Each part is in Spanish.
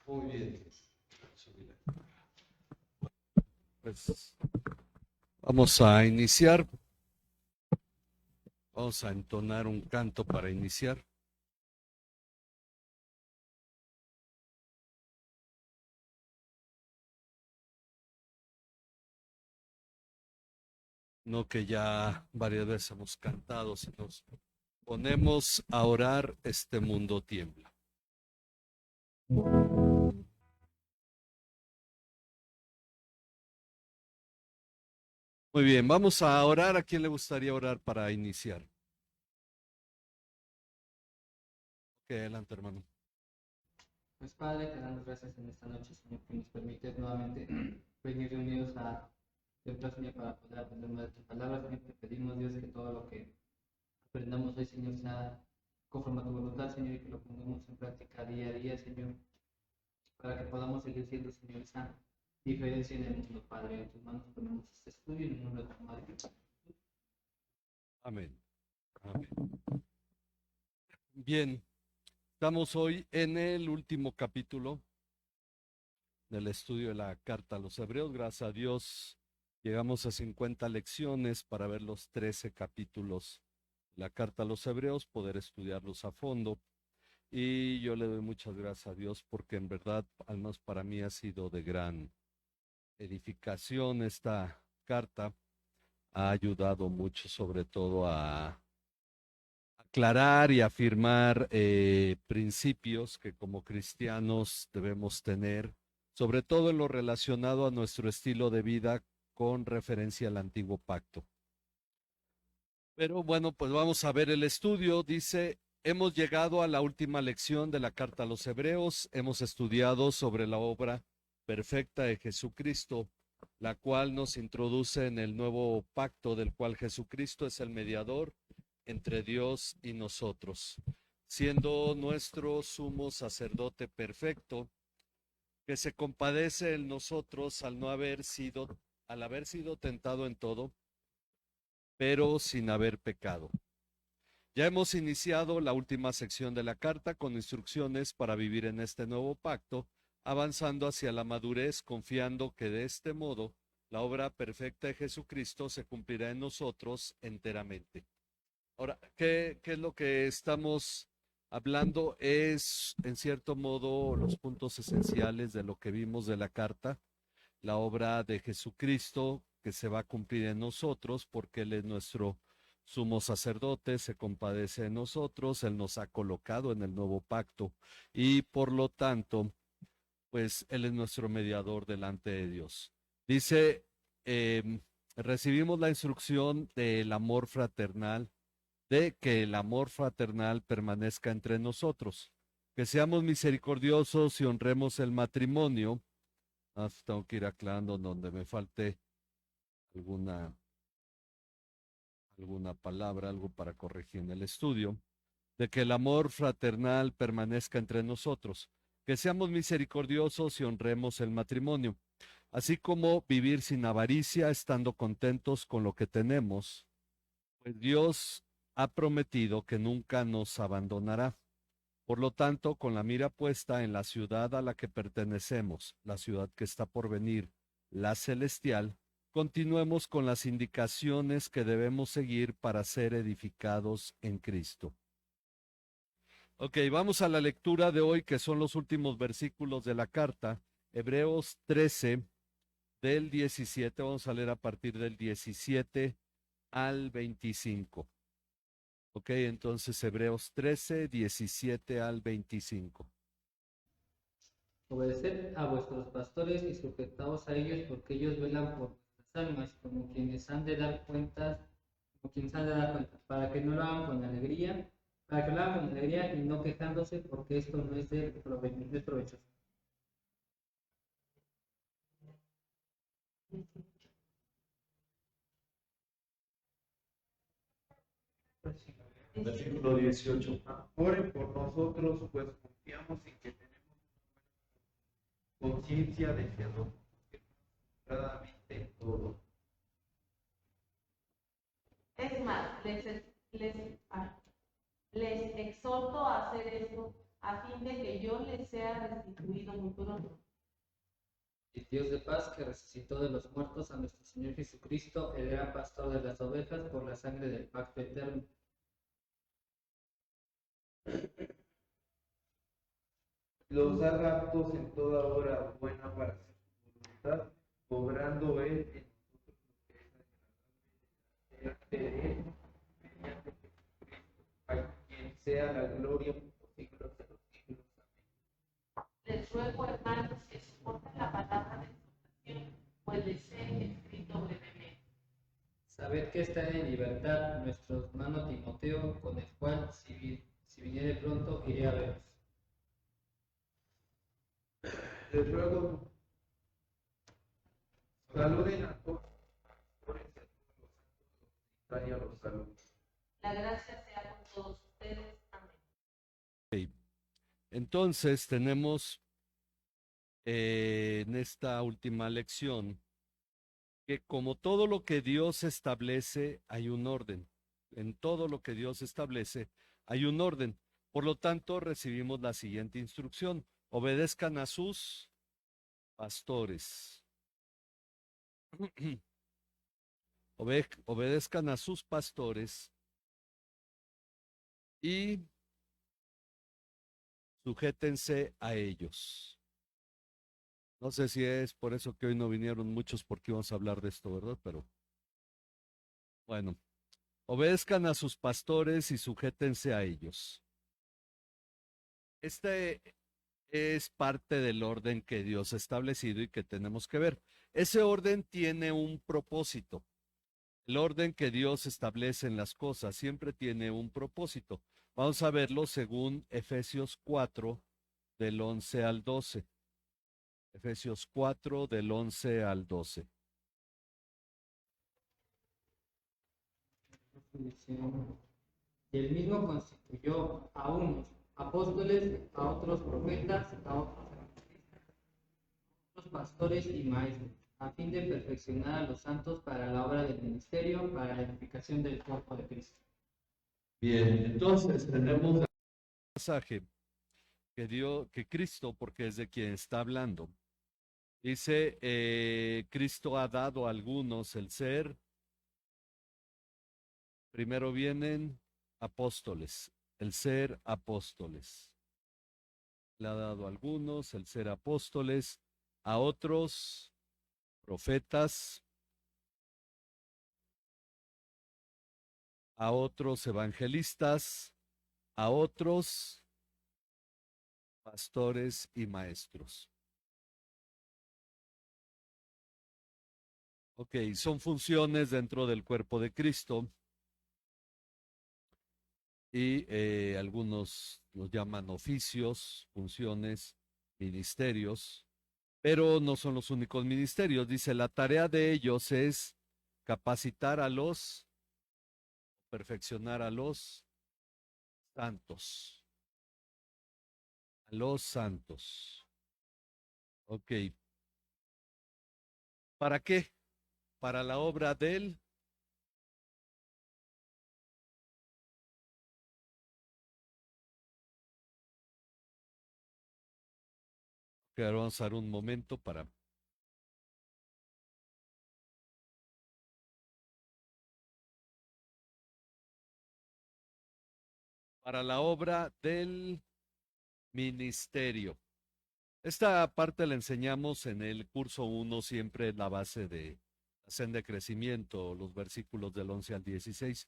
Muy bien. Pues vamos a iniciar. Vamos a entonar un canto para iniciar. No que ya varias veces hemos cantado, si nos ponemos a orar, este mundo tiembla. Muy bien, vamos a orar. ¿A quién le gustaría orar para iniciar? Ok, adelante, hermano. Pues Padre, te damos gracias en esta noche, Señor, que nos permites nuevamente venir reunidos a templo, Señor, para poder aprender más de tu palabra. Señor, te pedimos, Dios, que todo lo que aprendamos hoy, Señor, sea conforme a tu voluntad, Señor, y que lo pongamos en práctica día a día, Señor, para que podamos seguir siendo, Señor, esa diferencia en el mundo, Padre. En tus manos ponemos este estudio en el nombre de tu Madre. Amén. Amén. Bien, estamos hoy en el último capítulo del estudio de la carta a los Hebreos. Gracias a Dios llegamos a 50 lecciones para ver los 13 capítulos de la carta a los Hebreos, poder estudiarlos a fondo. Y yo le doy muchas gracias a Dios porque en verdad, al menos para mí, ha sido de gran edificación esta carta. Ha ayudado mucho, sobre todo a aclarar y afirmar principios que como cristianos debemos tener, sobre todo en lo relacionado a nuestro estilo de vida con referencia al antiguo pacto. Pero bueno, pues vamos a ver el estudio. Dice, hemos llegado a la última lección de la carta a los Hebreos. Hemos estudiado sobre la obra perfecta de Jesucristo, la cual nos introduce en el nuevo pacto del cual Jesucristo es el mediador entre Dios y nosotros, siendo nuestro sumo sacerdote perfecto, que se compadece en nosotros al haber sido tentado en todo, pero sin haber pecado. Ya hemos iniciado la última sección de la carta con instrucciones para vivir en este nuevo pacto, avanzando hacia la madurez, confiando que de este modo la obra perfecta de Jesucristo se cumplirá en nosotros enteramente. Ahora, ¿qué es lo que estamos hablando? Es, en cierto modo, los puntos esenciales de lo que vimos de la carta, la obra de Jesucristo que se va a cumplir en nosotros, porque Él es nuestro sumo sacerdote, se compadece de nosotros, Él nos ha colocado en el nuevo pacto y por lo tanto, pues Él es nuestro mediador delante de Dios. Dice, recibimos la instrucción del amor fraternal, de que el amor fraternal permanezca entre nosotros, que seamos misericordiosos y honremos el matrimonio. Tengo que ir aclarando donde me falte alguna, alguna palabra, algo para corregir en el estudio, de que el amor fraternal permanezca entre nosotros, que seamos misericordiosos y honremos el matrimonio, así como vivir sin avaricia, estando contentos con lo que tenemos, pues Dios ha prometido que nunca nos abandonará. Por lo tanto, con la mira puesta en la ciudad a la que pertenecemos, la ciudad que está por venir, la celestial, continuemos con las indicaciones que debemos seguir para ser edificados en Cristo. Ok, vamos a la lectura de hoy, que son los últimos versículos de la carta, Hebreos 13, del 17, vamos a leer a partir del 17 al 25. Ok, entonces Hebreos 13, 17 al 25. Obedeced a vuestros pastores y sujetaos a ellos, porque ellos velan por vuestras almas, como quienes han de dar cuentas, para que no lo hagan con alegría, para que lo hagan con alegría y no quejándose, porque esto no es de provechoso. Versículo 18. Oren por nosotros, pues confiamos en que tenemos conciencia de que lo todo. Es más, les exhorto a hacer esto a fin de que yo les sea restituido muy pronto. El Dios de paz que resucitó de los muertos a nuestro Señor Jesucristo, el gran pastor de las ovejas, por la sangre del pacto eterno. Los da aptos en toda hora buena para hacer su voluntad, obrando él en nosotros lo que es de él, mediante Jesucristo, a quien sea la gloria por los siglos de los siglos. Amén. Les ruego, hermanos, que soporten la palabra de exhortación, pues les he escrito brevemente. Sabed que está en libertad nuestro hermano Timoteo, con el cual, si viniere pronto, iré a veros. Les ruego, saluden a todos los pastores y a todos los santos, los los saludos. La gracia sea con todos ustedes. Amén. Ok. Entonces tenemos en esta última lección que como todo lo que Dios establece, hay un orden. En todo lo que Dios establece, hay un orden. Por lo tanto, recibimos la siguiente instrucción: obedezcan a sus pastores. Obedezcan a sus pastores y sujétense a ellos. No sé si es por eso que hoy no vinieron muchos, porque íbamos a hablar de esto, ¿verdad? Pero bueno, obedezcan a sus pastores y sujétense a ellos. Este es parte del orden que Dios ha establecido y que tenemos que ver. Ese orden tiene un propósito. El orden que Dios establece en las cosas siempre tiene un propósito. Vamos a verlo según Efesios 4, del 11 al 12. Efesios 4, del 11 al 12. Y él mismo constituyó a unos apóstoles, a otros profetas, a otros pastores y maestros, a fin de perfeccionar a los santos para la obra del ministerio, para la edificación del cuerpo de Cristo. Bien, entonces tenemos un pasaje que Cristo, porque es de quien está hablando, dice, Cristo ha dado a algunos el ser. Primero vienen apóstoles, el ser apóstoles. Le ha dado a algunos el ser apóstoles, a otros profetas, a otros evangelistas, a otros pastores y maestros. Ok, son funciones dentro del cuerpo de Cristo y algunos los llaman oficios, funciones, ministerios, pero no son los únicos ministerios. Dice, la tarea de ellos es capacitar a los, perfeccionar a los santos. A los santos. Ok. ¿Para qué? Para la obra del... Que ahora vamos a dar un momento para la obra del ministerio. Esta parte la enseñamos en el curso 1, siempre la base de la senda de crecimiento, los versículos del 11 al 16.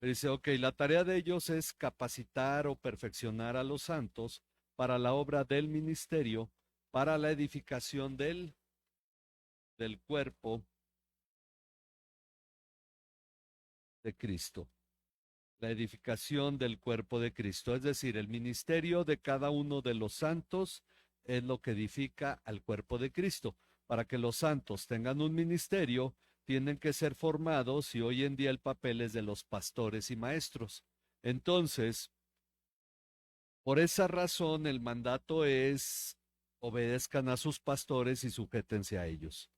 Dice, ok, la tarea de ellos es capacitar o perfeccionar a los santos para la obra del ministerio, para la edificación del cuerpo de Cristo. La edificación del cuerpo de Cristo, es decir, el ministerio de cada uno de los santos es lo que edifica al cuerpo de Cristo. Para que los santos tengan un ministerio, tienen que ser formados y hoy en día el papel es de los pastores y maestros. Entonces, por esa razón el mandato es obedezcan a sus pastores y sujétense a ellos.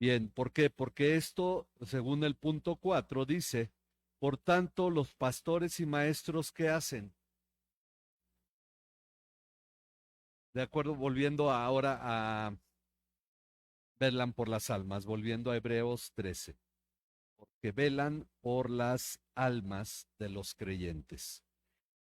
Bien, ¿por qué? Porque esto, según el punto 4, dice, por tanto, los pastores y maestros, ¿qué hacen? De acuerdo, volviendo ahora a velan por las almas, volviendo a Hebreos 13, porque velan por las almas de los creyentes.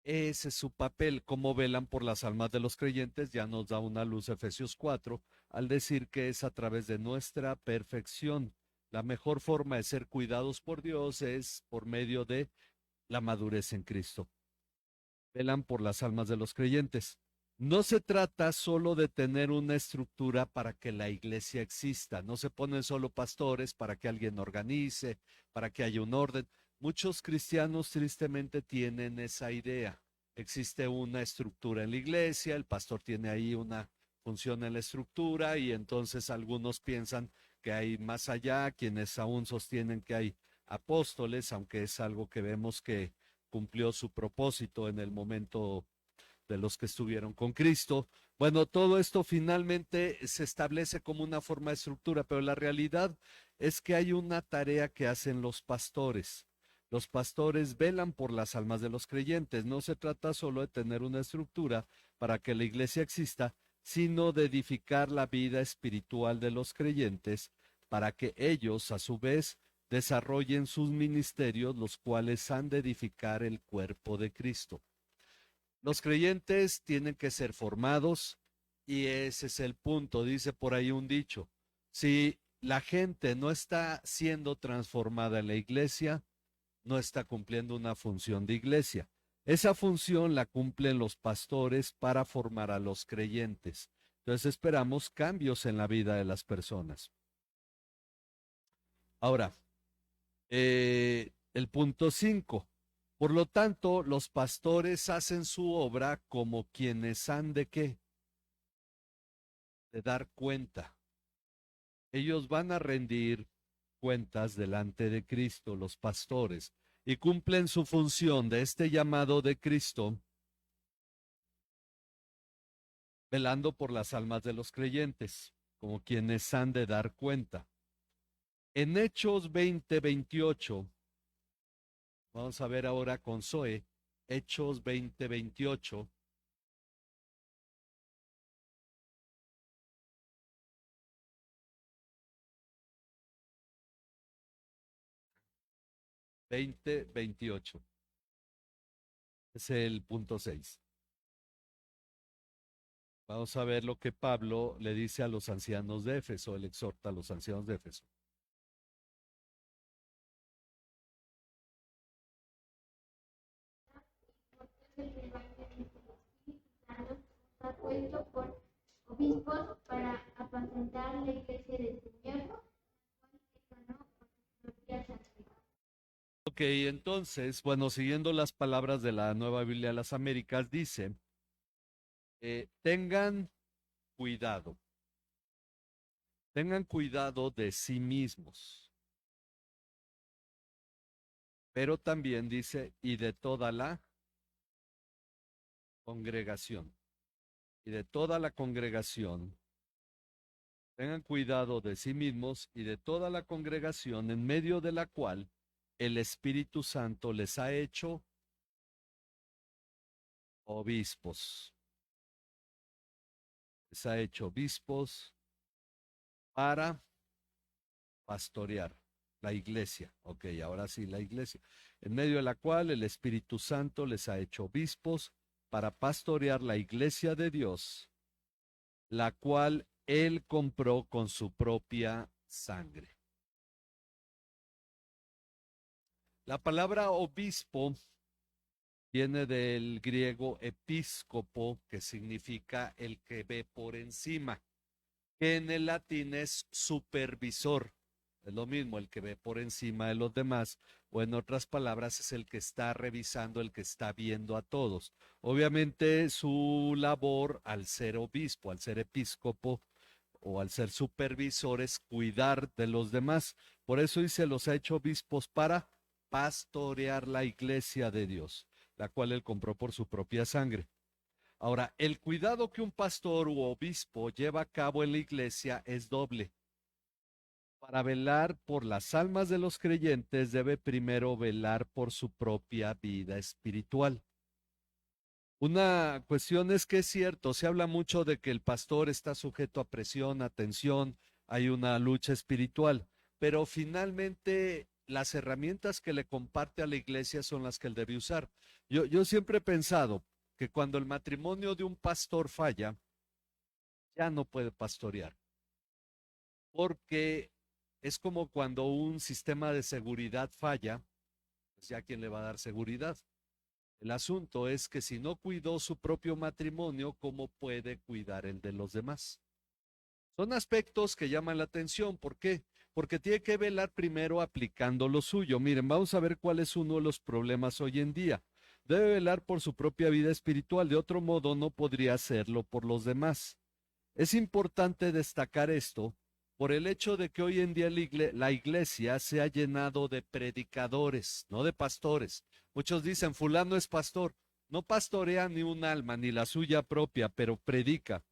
Ese es su papel, cómo velan por las almas de los creyentes, ya nos da una luz Efesios 4, al decir que es a través de nuestra perfección. La mejor forma de ser cuidados por Dios es por medio de la madurez en Cristo. Velan por las almas de los creyentes. No se trata solo de tener una estructura para que la iglesia exista, no se ponen solo pastores para que alguien organice, para que haya un orden. Muchos cristianos tristemente tienen esa idea. Existe una estructura en la iglesia, el pastor tiene ahí una función en la estructura y entonces algunos piensan que hay más allá, quienes aún sostienen que hay apóstoles, aunque es algo que vemos que cumplió su propósito en el momento de los que estuvieron con Cristo. Bueno, todo esto finalmente se establece como una forma de estructura, pero la realidad es que hay una tarea que hacen los pastores. Los pastores velan por las almas de los creyentes. No se trata solo de tener una estructura para que la iglesia exista, sino de edificar la vida espiritual de los creyentes para que ellos, a su vez, desarrollen sus ministerios, los cuales han de edificar el cuerpo de Cristo. Los creyentes tienen que ser formados y ese es el punto, dice por ahí un dicho. Si la gente no está siendo transformada en la iglesia, no está cumpliendo una función de iglesia. Esa función la cumplen los pastores para formar a los creyentes. Entonces esperamos cambios en la vida de las personas. Ahora, el punto 5. Por lo tanto, los pastores hacen su obra como quienes han de qué? De dar cuenta. Ellos van a rendir cuentas delante de Cristo, los pastores, y cumplen su función de este llamado de Cristo, velando por las almas de los creyentes, como quienes han de dar cuenta. En Hechos 20:28, vamos a ver ahora con Zoe, Hechos 20:28. 20:28. Es el punto 6. Vamos a ver lo que Pablo le dice a los ancianos de Éfeso, él exhorta a los ancianos de Éfeso. Está puesto por obispos para apacentar la iglesia del Señor, Ok, entonces, bueno, siguiendo las palabras de la Nueva Biblia de las Américas, dice, tengan cuidado de sí mismos, pero también dice, y de toda la congregación, y de toda la congregación, tengan cuidado de sí mismos y de toda la congregación en medio de la cual el Espíritu Santo les ha hecho obispos. Les ha hecho obispos para pastorear la iglesia. Ok, ahora sí, la iglesia. En medio de la cual el Espíritu Santo les ha hecho obispos para pastorear la iglesia de Dios, la cual él compró con su propia sangre. La palabra obispo viene del griego episcopo, que significa el que ve por encima, que en el latín es supervisor. Es lo mismo, el que ve por encima de los demás, o en otras palabras, es el que está revisando, el que está viendo a todos. Obviamente su labor al ser obispo, al ser episcopo o al ser supervisor es cuidar de los demás. Por eso dice, los ha hecho obispos para pastorear la iglesia de Dios, la cual él compró por su propia sangre. Ahora, el cuidado que un pastor u obispo lleva a cabo en la iglesia es doble. Para velar por las almas de los creyentes debe primero velar por su propia vida espiritual. Una cuestión es que es cierto, se habla mucho de que el pastor está sujeto a presión, a tensión, hay una lucha espiritual, pero finalmente las herramientas que le comparte a la iglesia son las que él debe usar. Yo siempre he pensado que cuando el matrimonio de un pastor falla, ya no puede pastorear, porque es como cuando un sistema de seguridad falla, pues ya quién le va a dar seguridad. El asunto es que si no cuidó su propio matrimonio, ¿cómo puede cuidar el de los demás? Son aspectos que llaman la atención. ¿Por qué? Porque tiene que velar primero aplicando lo suyo. Miren, vamos a ver cuál es uno de los problemas hoy en día. Debe velar por su propia vida espiritual, de otro modo no podría hacerlo por los demás. Es importante destacar esto por el hecho de que hoy en día la iglesia se ha llenado de predicadores, no de pastores. Muchos dicen, fulano es pastor. No pastorea ni un alma, ni la suya propia, pero predica.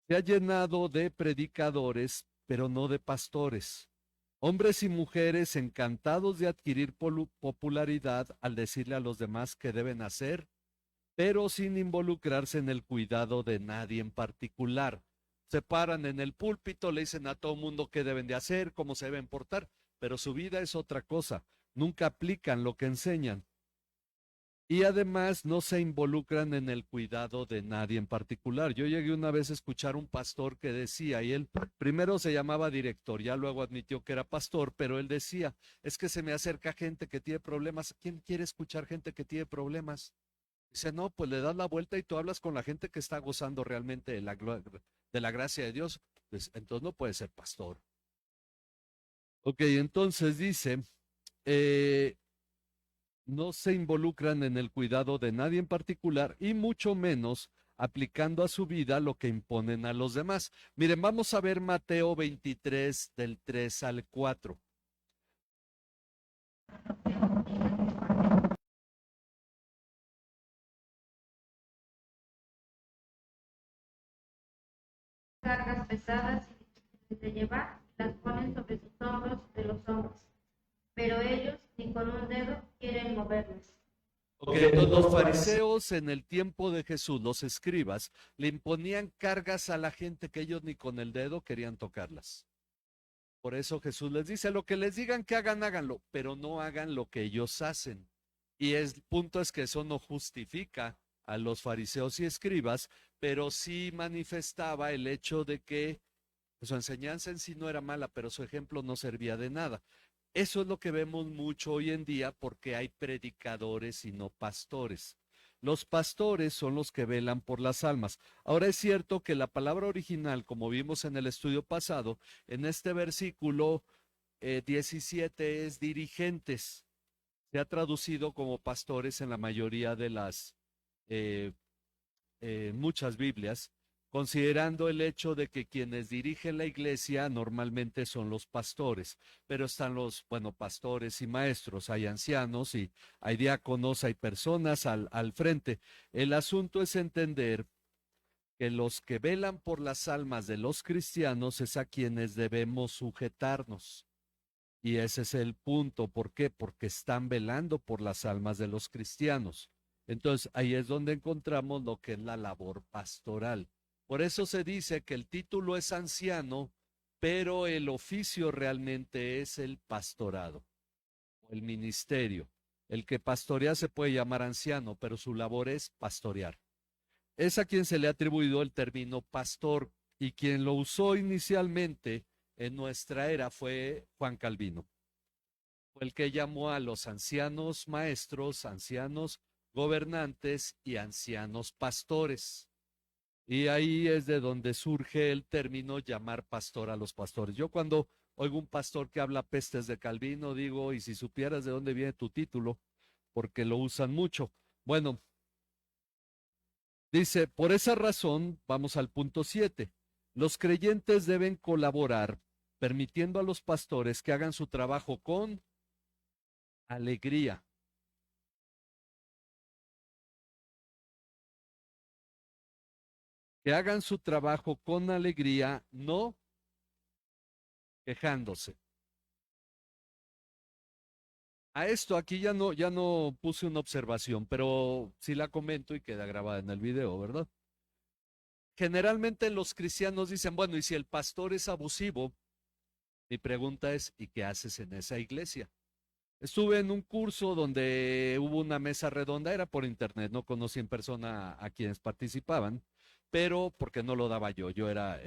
Se ha llenado de predicadores, pero no de pastores. Hombres y mujeres encantados de adquirir popularidad al decirle a los demás qué deben hacer, pero sin involucrarse en el cuidado de nadie en particular. Se paran en el púlpito, le dicen a todo mundo qué deben de hacer, cómo se deben portar, pero su vida es otra cosa. Nunca aplican lo que enseñan. Y además no se involucran en el cuidado de nadie en particular. Yo llegué una vez a escuchar un pastor que decía, y él primero se llamaba director, ya luego admitió que era pastor, pero él decía, es que se me acerca gente que tiene problemas. ¿Quién quiere escuchar gente que tiene problemas? Dice, no, pues le das la vuelta y tú hablas con la gente que está gozando realmente de la gracia de Dios. Pues entonces no puede ser pastor. Ok, entonces dice, eh, no se involucran en el cuidado de nadie en particular y mucho menos aplicando a su vida lo que imponen a los demás. Miren, vamos a ver Mateo 23 del 3 al 4. Cargas pesadas y difíciles de llevar, las ponen sobre sus hombros de los hombres, pero ellos ni con un dedo quieren moverlas. Ok, entonces los fariseos en el tiempo de Jesús, los escribas, le imponían cargas a la gente que ellos ni con el dedo querían tocarlas. Por eso Jesús les dice, lo que les digan que hagan, háganlo, pero no hagan lo que ellos hacen. Y el punto es que eso no justifica a los fariseos y escribas, pero sí manifestaba el hecho de que su enseñanza en sí no era mala, pero su ejemplo no servía de nada. Eso es lo que vemos mucho hoy en día porque hay predicadores y no pastores. Los pastores son los que velan por las almas. Ahora es cierto que la palabra original, como vimos en el estudio pasado, en este versículo 17 es dirigentes. Se ha traducido como pastores en la mayoría de las eh, muchas Biblias, considerando el hecho de que quienes dirigen la iglesia normalmente son los pastores, pero están los, bueno, pastores y maestros, hay ancianos y hay diáconos, hay personas al frente. El asunto es entender que los que velan por las almas de los cristianos es a quienes debemos sujetarnos. Y ese es el punto. ¿Por qué? Porque están velando por las almas de los cristianos. Entonces, ahí es donde encontramos lo que es la labor pastoral. Por eso se dice que el título es anciano, pero el oficio realmente es el pastorado o el ministerio. El que pastorea se puede llamar anciano, pero su labor es pastorear. Es a quien se le ha atribuido el término pastor y quien lo usó inicialmente en nuestra era fue Juan Calvino. Fue el que llamó a los ancianos maestros, ancianos gobernantes y ancianos pastores. Y ahí es de donde surge el término llamar pastor a los pastores. Yo cuando oigo un pastor que habla pestes de Calvino, digo, y si supieras de dónde viene tu título, porque lo usan mucho. Bueno, dice, por esa razón, vamos al punto 7. Los creyentes deben colaborar, permitiendo a los pastores que hagan su trabajo con alegría. Que hagan su trabajo con alegría, no quejándose. A esto aquí ya no puse una observación, pero sí la comento y queda grabada en el video, ¿verdad? Generalmente los cristianos dicen, bueno, y si el pastor es abusivo, mi pregunta es, ¿y qué haces en esa iglesia? Estuve en un curso donde hubo una mesa redonda, era por internet, no conocí en persona a quienes participaban, pero porque no lo daba yo era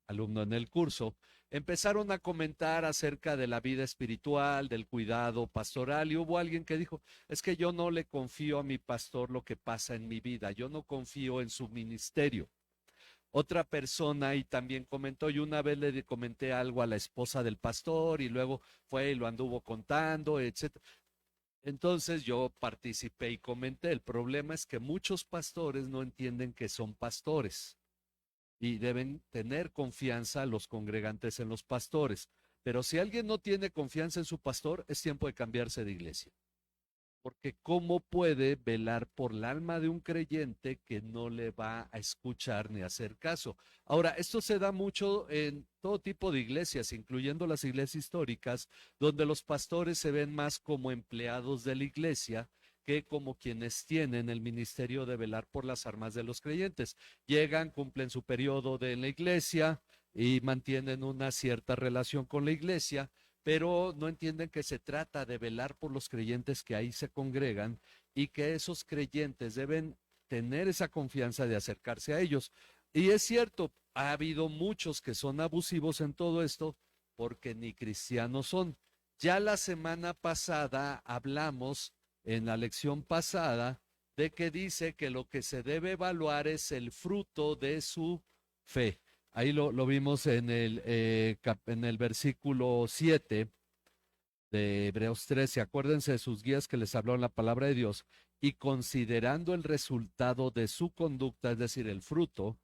alumno en el curso. Empezaron a comentar acerca de la vida espiritual, del cuidado pastoral, y hubo alguien que dijo, es que yo no le confío a mi pastor lo que pasa en mi vida, yo no confío en su ministerio. Otra persona y también comentó, y una vez le comenté algo a la esposa del pastor y luego fue y lo anduvo contando, etcétera. Entonces yo participé y comenté, el problema es que muchos pastores no entienden que son pastores y deben tener confianza los congregantes en los pastores. Pero si alguien no tiene confianza en su pastor, es tiempo de cambiarse de iglesia. Porque ¿cómo puede velar por el alma de un creyente que no le va a escuchar ni a hacer caso? Ahora, esto se da mucho en todo tipo de iglesias, incluyendo las iglesias históricas, donde los pastores se ven más como empleados de la iglesia que como quienes tienen el ministerio de velar por las armas de los creyentes. Llegan, cumplen su periodo de la iglesia y mantienen una cierta relación con la iglesia, pero no entienden que se trata de velar por los creyentes que ahí se congregan y que esos creyentes deben tener esa confianza de acercarse a ellos. Y es cierto, ha habido muchos que son abusivos en todo esto porque ni cristianos son. Ya la semana pasada hablamos, en la lección pasada, de que dice que lo que se debe evaluar es el fruto de su fe. Ahí lo vimos en el versículo 7 de Hebreos 13. Acuérdense de sus guías que les habló en la palabra de Dios. Y considerando el resultado de su conducta, es decir, el fruto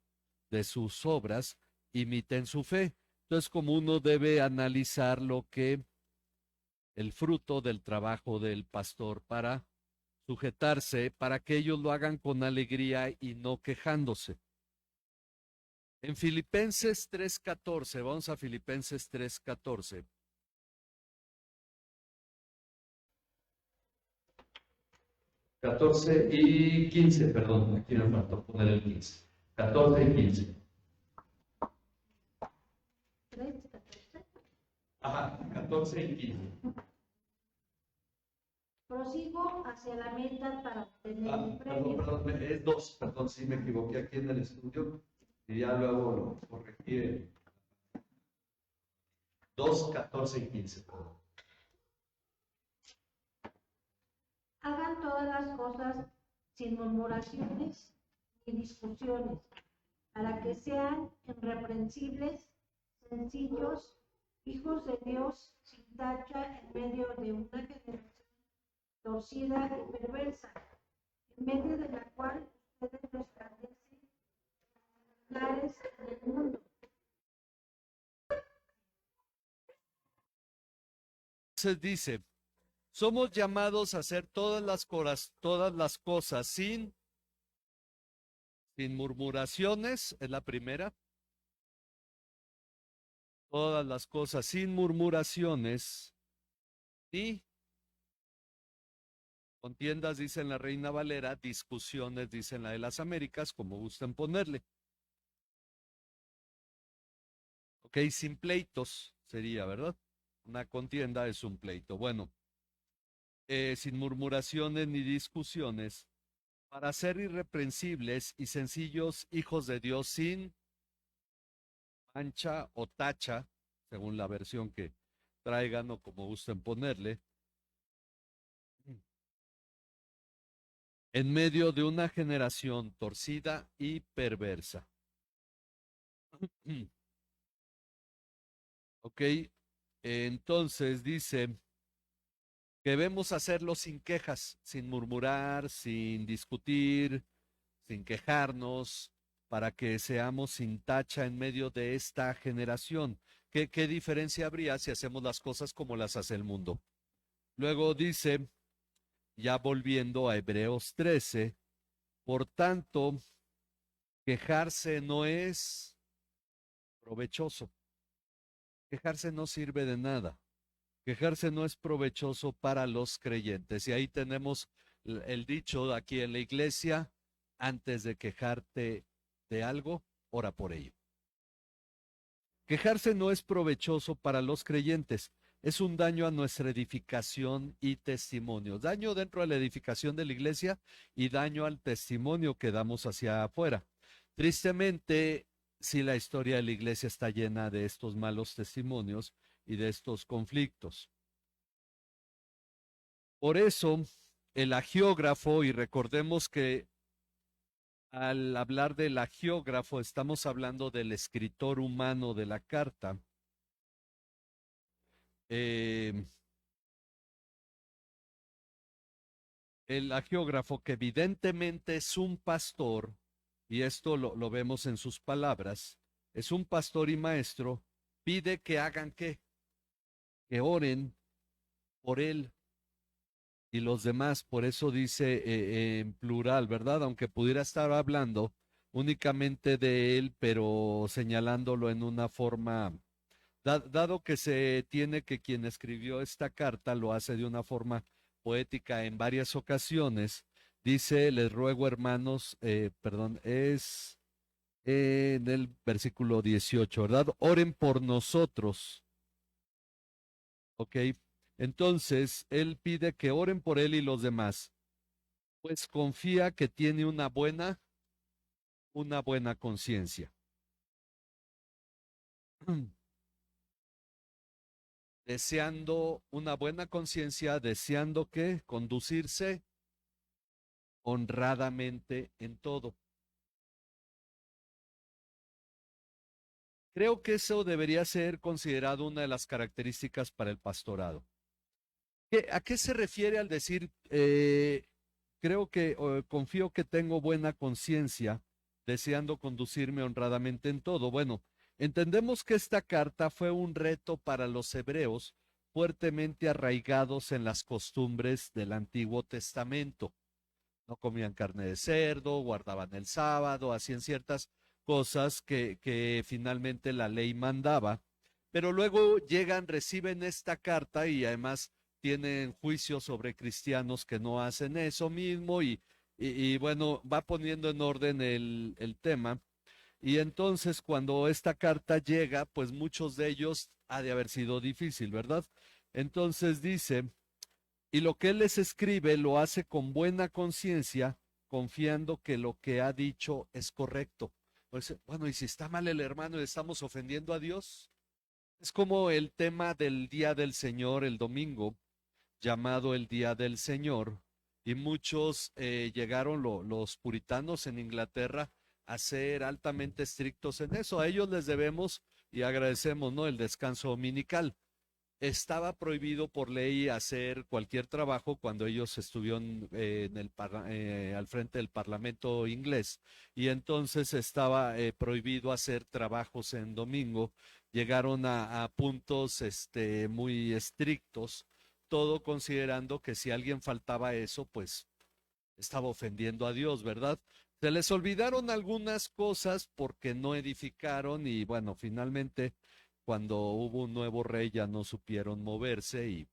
de sus obras, imiten su fe. Entonces, como uno debe analizar lo que el fruto del trabajo del pastor para sujetarse, para que ellos lo hagan con alegría y no quejándose. En Filipenses 3:14, vamos a Filipenses 3:14. Catorce y 15, perdón, aquí me faltó poner el 15. 14 y 15. Ajá, 14 y 15. Prosigo hacia la meta para obtener el premio. Perdón, es 2, perdón, sí me equivoqué aquí en el estudio y ya luego lo corregí. 2, 14 y 15, perdón. Hagan todas las cosas sin murmuraciones ni discusiones, para que sean irreprensibles, sencillos, hijos de Dios, sin tacha en medio de una generación torcida y perversa, en medio de la cual ustedes resplandecen lugares en el mundo. Entonces dice, somos llamados a hacer todas las cosas sin murmuraciones, es la primera. Todas las cosas sin murmuraciones y contiendas, dice en la Reina Valera, discusiones, dice en la de las Américas, como gusten ponerle. Ok, sin pleitos sería, ¿verdad? Una contienda es un pleito. Bueno, sin murmuraciones ni discusiones, para ser irreprensibles y sencillos hijos de Dios sin mancha o tacha, según la versión que traigan o como gusten ponerle, en medio de una generación torcida y perversa. Ok, entonces dice que debemos hacerlo sin quejas, sin murmurar, sin discutir, sin quejarnos, para que seamos sin tacha en medio de esta generación. ¿Qué diferencia habría si hacemos las cosas como las hace el mundo? Luego dice, ya volviendo a Hebreos 13, por tanto, quejarse no es provechoso. Quejarse no sirve de nada. Quejarse no es provechoso para los creyentes. Y ahí tenemos el dicho aquí en la iglesia: antes de quejarte de algo, ora por ello. Quejarse no es provechoso para los creyentes. Es un daño a nuestra edificación y testimonio. Daño dentro de la edificación de la iglesia y daño al testimonio que damos hacia afuera. Tristemente, sí, la historia de la iglesia está llena de estos malos testimonios y de estos conflictos. Por eso, el agiógrafo, y recordemos que al hablar del agiógrafo estamos hablando del escritor humano de la carta. El agiógrafo, que evidentemente es un pastor, y esto lo vemos en sus palabras, es un pastor y maestro, pide que hagan ¿qué? Que oren por él y los demás. Por eso dice en plural, ¿verdad? Aunque pudiera estar hablando únicamente de él, pero señalándolo en una forma, dado que se tiene que quien escribió esta carta lo hace de una forma poética en varias ocasiones, dice: les ruego, hermanos, perdón, es en el versículo 18, ¿verdad? Oren por nosotros, ¿ok? Entonces, él pide que oren por él y los demás, pues confía que tiene una buena conciencia. Deseando una buena conciencia, deseando que conducirse honradamente en todo. Creo que eso debería ser considerado una de las características para el pastorado. ¿A qué se refiere al decir, creo que, confío que tengo buena conciencia, deseando conducirme honradamente en todo? Bueno, entendemos que esta carta fue un reto para los hebreos fuertemente arraigados en las costumbres del Antiguo Testamento. No comían carne de cerdo, guardaban el sábado, hacían ciertas cosas que finalmente la ley mandaba, pero luego llegan, reciben esta carta y además tienen juicios sobre cristianos que no hacen eso mismo y bueno, va poniendo en orden el tema. Y entonces cuando esta carta llega, pues muchos de ellos ha de haber sido difícil, ¿verdad? Entonces dice: y lo que él les escribe lo hace con buena conciencia, confiando que lo que ha dicho es correcto. Pues, bueno, y si está mal el hermano y estamos ofendiendo a Dios. Es como el tema del Día del Señor, el domingo, llamado el Día del Señor, y muchos llegaron, los puritanos en Inglaterra, a ser altamente estrictos en eso. A ellos les debemos y agradecemos, ¿no?, el descanso dominical. Estaba prohibido por ley hacer cualquier trabajo cuando ellos estuvieron al frente del Parlamento inglés, y entonces estaba prohibido hacer trabajos en domingo. Llegaron a puntos muy estrictos, todo considerando que si alguien faltaba eso, pues estaba ofendiendo a Dios, ¿verdad? Se les olvidaron algunas cosas porque no edificaron y bueno, finalmente cuando hubo un nuevo rey ya no supieron moverse y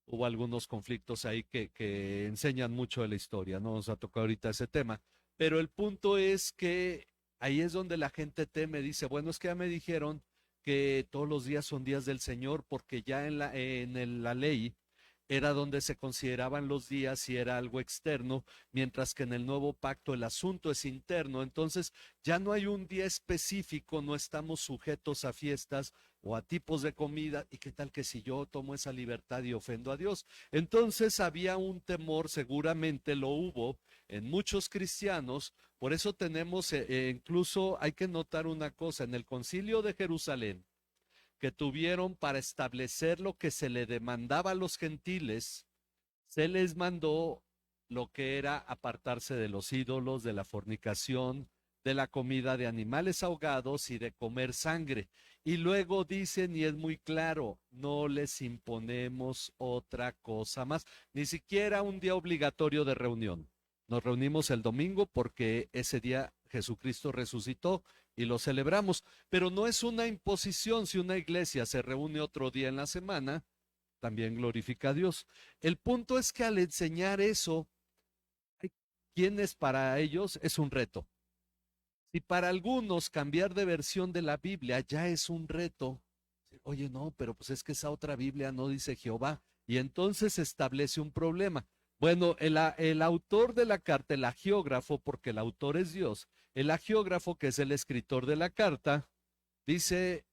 hubo algunos conflictos ahí que enseñan mucho de la historia. No nos ha tocado ahorita ese tema, pero el punto es que ahí es donde la gente teme, dice: bueno, es que ya me dijeron que todos los días son días del Señor, porque ya la ley era donde se consideraban los días y era algo externo, mientras que en el nuevo pacto el asunto es interno. Entonces ya no hay un día específico, no estamos sujetos a fiestas o a tipos de comida. ¿Y qué tal que si yo tomo esa libertad y ofendo a Dios? Entonces había un temor, seguramente lo hubo en muchos cristianos. Por eso tenemos, incluso hay que notar una cosa: en el Concilio de Jerusalén, que tuvieron para establecer lo que se le demandaba a los gentiles, se les mandó lo que era apartarse de los ídolos, de la fornicación, de la comida de animales ahogados y de comer sangre. Y luego dicen, y es muy claro: no les imponemos otra cosa más, ni siquiera un día obligatorio de reunión. Nos reunimos el domingo porque ese día Jesucristo resucitó y lo celebramos, pero no es una imposición. Si una iglesia se reúne otro día en la semana, también glorifica a Dios. El punto es que al enseñar eso, hay quienes para ellos es un reto. Si para algunos cambiar de versión de la Biblia ya es un reto, oye, no, pero pues es que esa otra Biblia no dice Jehová, y entonces se establece un problema. Bueno, el autor de la carta, el agiógrafo, porque el autor es Dios, el agiógrafo, que es el escritor de la carta, dice,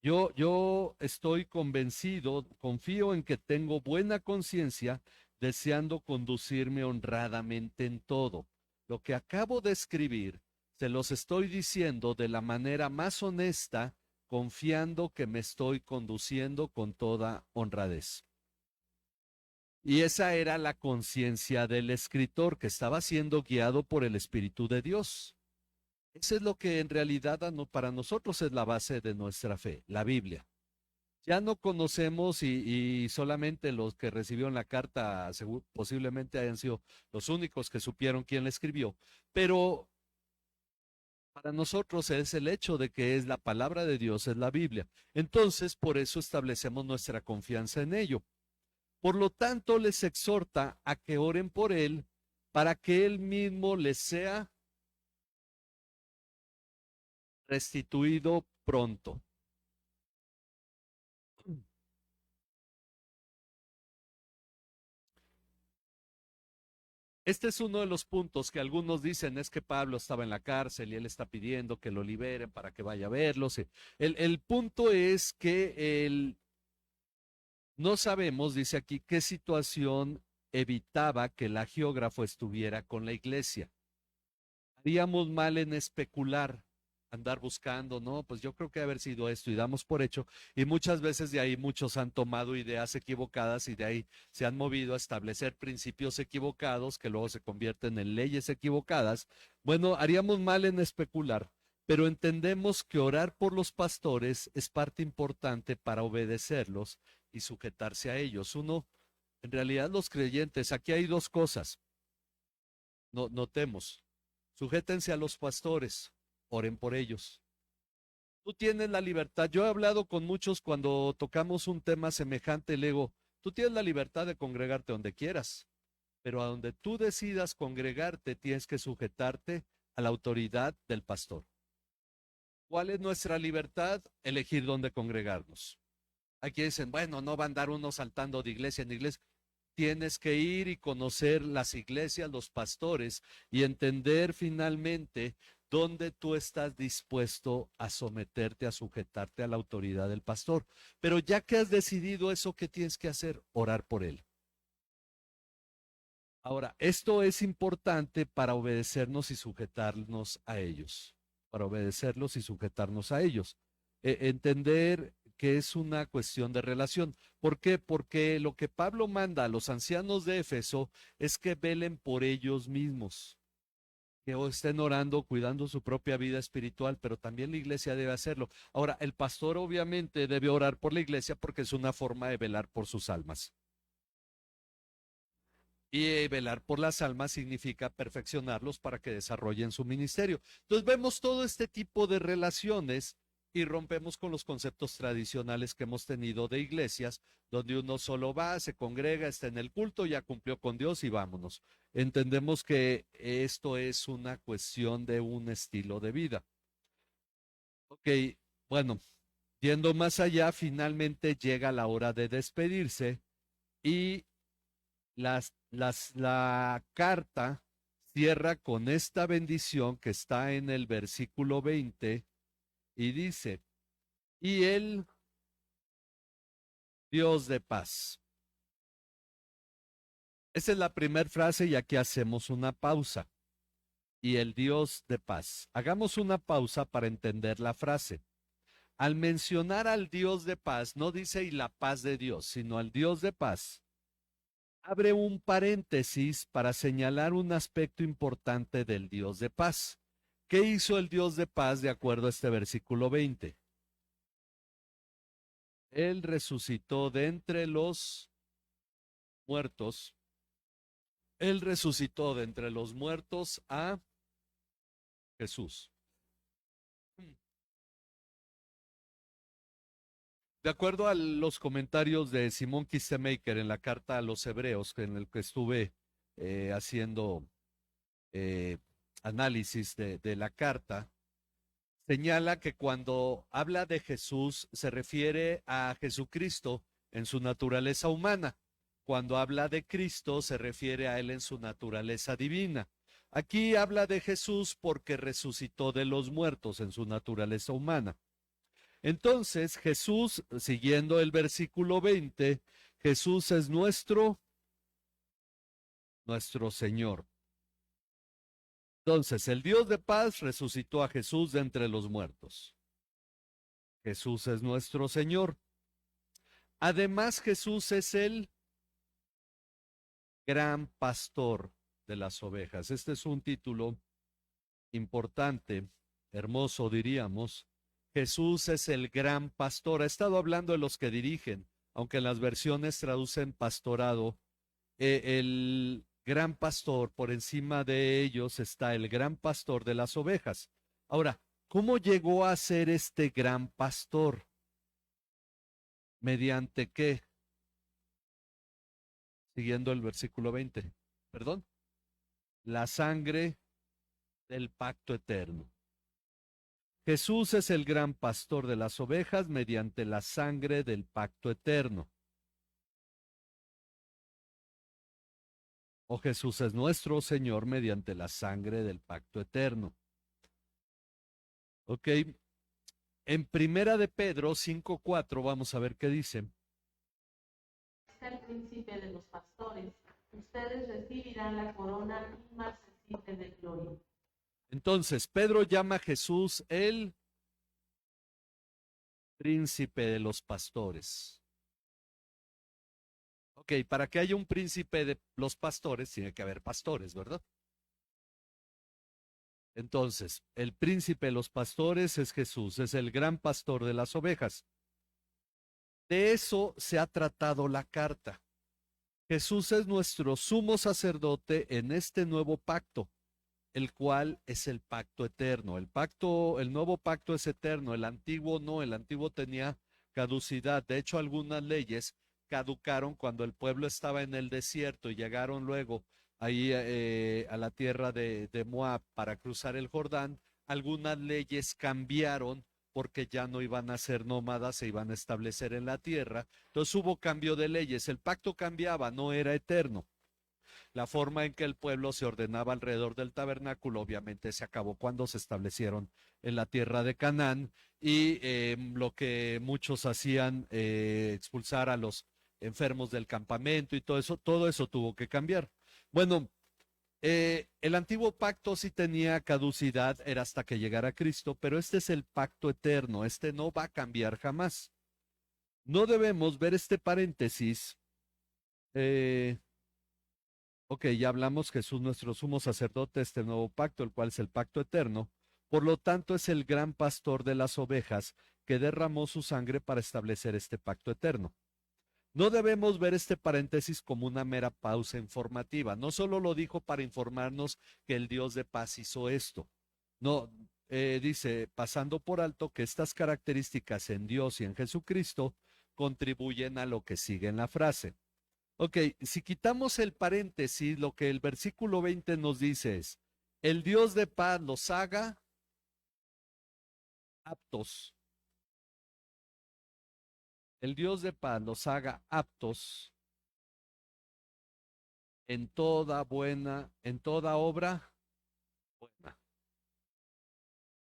yo estoy convencido, confío en que tengo buena conciencia, deseando conducirme honradamente en todo. Lo que acabo de escribir, se los estoy diciendo de la manera más honesta, confiando que me estoy conduciendo con toda honradez. Y esa era la conciencia del escritor, que estaba siendo guiado por el Espíritu de Dios. Eso es lo que en realidad para nosotros es la base de nuestra fe, la Biblia. Ya no conocemos y solamente los que recibieron la carta posiblemente hayan sido los únicos que supieron quién la escribió, pero para nosotros es el hecho de que es la palabra de Dios, es la Biblia. Entonces, por eso establecemos nuestra confianza en ello. Por lo tanto, les exhorta a que oren por él para que él mismo les sea restituido pronto. Este es uno de los puntos que algunos dicen es que Pablo estaba en la cárcel y él está pidiendo que lo liberen para que vaya a verlos. El punto es que no sabemos, dice aquí, qué situación evitaba que el agiógrafo estuviera con la iglesia. Haríamos mal en especular, andar buscando, no, pues yo creo que haber sido esto y damos por hecho, y muchas veces de ahí muchos han tomado ideas equivocadas y de ahí se han movido a establecer principios equivocados que luego se convierten en leyes equivocadas. Bueno, haríamos mal en especular, pero entendemos que orar por los pastores es parte importante para obedecerlos y sujetarse a ellos. Uno, en realidad los creyentes, aquí hay dos cosas, notemos, sujétense a los pastores, oren por ellos. Tú tienes la libertad. Yo he hablado con muchos cuando tocamos un tema semejante, le digo, tú tienes la libertad de congregarte donde quieras, pero a donde tú decidas congregarte tienes que sujetarte a la autoridad del pastor. ¿Cuál es nuestra libertad? Elegir dónde congregarnos. Aquí dicen, bueno, no va a andar uno saltando de iglesia en iglesia. Tienes que ir y conocer las iglesias, los pastores, y entender finalmente dónde tú estás dispuesto a someterte, a sujetarte a la autoridad del pastor. Pero ya que has decidido eso, ¿qué tienes que hacer? Orar por él. Ahora, esto es importante para obedecernos y sujetarnos a ellos. Para obedecerlos y sujetarnos a ellos. Entender que es una cuestión de relación. ¿Por qué? Porque lo que Pablo manda a los ancianos de Éfeso es que velen por ellos mismos, que estén orando, cuidando su propia vida espiritual, pero también la iglesia debe hacerlo. Ahora, el pastor obviamente debe orar por la iglesia porque es una forma de velar por sus almas. Y velar por las almas significa perfeccionarlos para que desarrollen su ministerio. Entonces vemos todo este tipo de relaciones y rompemos con los conceptos tradicionales que hemos tenido de iglesias, donde uno solo va, se congrega, está en el culto, ya cumplió con Dios y vámonos. Entendemos que esto es una cuestión de un estilo de vida. Ok, bueno, yendo más allá, finalmente llega la hora de despedirse y la carta cierra con esta bendición que está en el versículo 20 y dice, y el Dios de paz. Esa es la primera frase y aquí hacemos una pausa. Y el Dios de paz. Hagamos una pausa para entender la frase. Al mencionar al Dios de paz, no dice y la paz de Dios, sino al Dios de paz. Abre un paréntesis para señalar un aspecto importante del Dios de paz. ¿Qué hizo el Dios de paz de acuerdo a este versículo 20? Él resucitó de entre los muertos. Él resucitó de entre los muertos a Jesús. De acuerdo a los comentarios de Simón Kistemaker en la carta a los Hebreos, en el que estuve haciendo análisis de la carta, señala que cuando habla de Jesús se refiere a Jesucristo en su naturaleza humana. Cuando habla de Cristo se refiere a él en su naturaleza divina. Aquí habla de Jesús porque resucitó de los muertos en su naturaleza humana. Entonces Jesús, siguiendo el versículo 20, Jesús es nuestro Señor. Entonces, el Dios de paz resucitó a Jesús de entre los muertos. Jesús es nuestro Señor. Además, Jesús es el gran pastor de las ovejas. Este es un título importante, hermoso diríamos. Jesús es el gran pastor. Ha estado hablando de los que dirigen, aunque en las versiones traducen pastorado. El gran pastor, por encima de ellos está el gran pastor de las ovejas. Ahora, ¿cómo llegó a ser este gran pastor? ¿Mediante qué? Siguiendo el versículo 20. ¿Perdón? La sangre del pacto eterno. Jesús es el gran pastor de las ovejas mediante la sangre del pacto eterno. O Jesús es nuestro Señor mediante la sangre del pacto eterno. Ok. En Primera de Pedro 5:4 vamos a ver qué dice. Es el príncipe de los pastores. Ustedes recibirán la corona inmarcesible de gloria. Entonces, Pedro llama a Jesús el príncipe de los pastores. Ok, para que haya un príncipe de los pastores, tiene que haber pastores, ¿verdad? Entonces, el príncipe de los pastores es Jesús, es el gran pastor de las ovejas. De eso se ha tratado la carta. Jesús es nuestro sumo sacerdote en este nuevo pacto, el cual es el pacto eterno. El nuevo pacto es eterno, el antiguo no, el antiguo tenía caducidad. De hecho, algunas leyes caducaron cuando el pueblo estaba en el desierto y llegaron luego ahí a la tierra de Moab para cruzar el Jordán. Algunas leyes cambiaron porque ya no iban a ser nómadas, se iban a establecer en la tierra. Entonces hubo cambio de leyes, el pacto cambiaba, no era eterno. La forma en que el pueblo se ordenaba alrededor del tabernáculo obviamente se acabó cuando se establecieron en la tierra de Canaán y lo que muchos hacían, expulsar a los enfermos del campamento y todo eso tuvo que cambiar. Bueno, el antiguo pacto sí tenía caducidad, era hasta que llegara Cristo, pero este es el pacto eterno, este no va a cambiar jamás. No debemos ver este paréntesis. Ok, ya hablamos, Jesús nuestro sumo sacerdote, este nuevo pacto, el cual es el pacto eterno. Por lo tanto, es el gran pastor de las ovejas que derramó su sangre para establecer este pacto eterno. No debemos ver este paréntesis como una mera pausa informativa. No solo lo dijo para informarnos que el Dios de paz hizo esto. No, dice, pasando por alto que estas características en Dios y en Jesucristo contribuyen a lo que sigue en la frase. Ok, si quitamos el paréntesis, lo que el versículo 20 nos dice es, el Dios de paz los haga aptos. El Dios de paz los haga aptos en toda obra buena.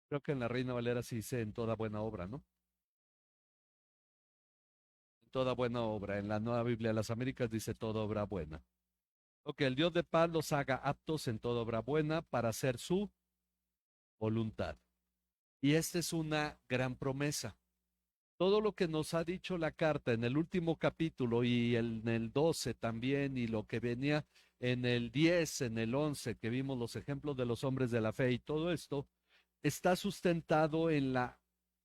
Creo que en la Reina Valera sí dice en toda buena obra, ¿no? En toda buena obra. En la Nueva Biblia de las Américas dice toda obra buena. Ok, el Dios de paz los haga aptos en toda obra buena para hacer su voluntad. Y esta es una gran promesa. Todo lo que nos ha dicho la carta en el último capítulo y en el 12 también, y lo que venía en el 10, en el 11, que vimos los ejemplos de los hombres de la fe y todo esto, está sustentado en la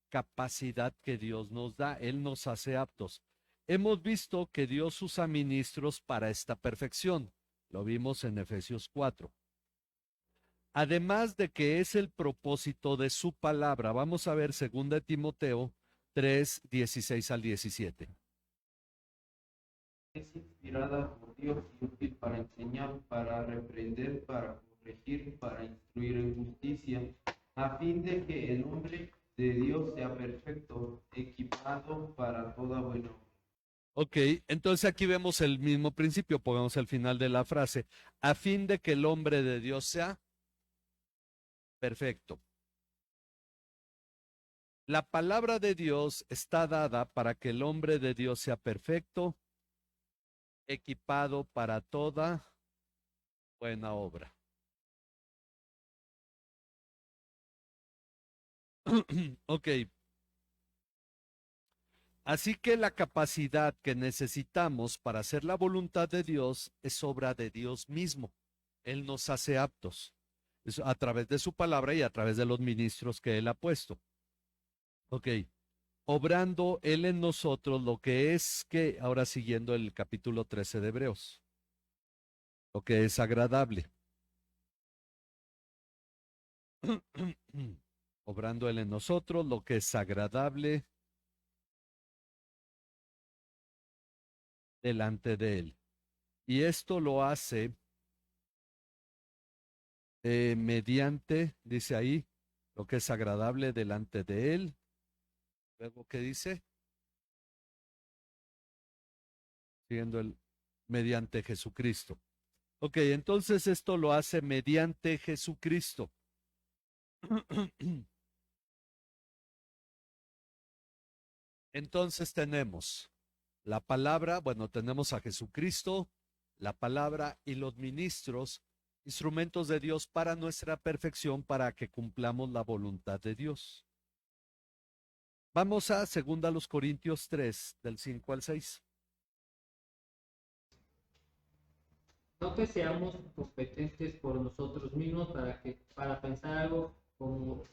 capacidad que Dios nos da. Él nos hace aptos. Hemos visto que Dios usa ministros para esta perfección. Lo vimos en Efesios 4. Además de que es el propósito de su palabra, vamos a ver 2 Timoteo 3, 16 al 17. Es inspirada por Dios y útil para enseñar, para reprender, para corregir, para instruir en justicia, a fin de que el hombre de Dios sea perfecto, equipado para toda buena obra. Ok, entonces aquí vemos el mismo principio, pongamos el final de la frase, a fin de que el hombre de Dios sea perfecto. La palabra de Dios está dada para que el hombre de Dios sea perfecto, equipado para toda buena obra. Ok. Así que la capacidad que necesitamos para hacer la voluntad de Dios es obra de Dios mismo. Él nos hace aptos a través de su palabra y a través de los ministros que Él ha puesto. Ok. Obrando Él en nosotros lo que es que, ahora siguiendo el capítulo 13 de Hebreos, lo que es agradable. Obrando Él en nosotros lo que es agradable delante de Él. Y esto lo hace mediante, dice ahí, lo que es agradable delante de Él. Luego, ¿qué dice? Siguiendo el, mediante Jesucristo. Ok, entonces esto lo hace mediante Jesucristo. Entonces tenemos la palabra, bueno, tenemos a Jesucristo, la palabra y los ministros, instrumentos de Dios para nuestra perfección, para que cumplamos la voluntad de Dios. Vamos a 2 Corintios 3, del 5 al 6. No que seamos competentes por nosotros mismos para pensar algo como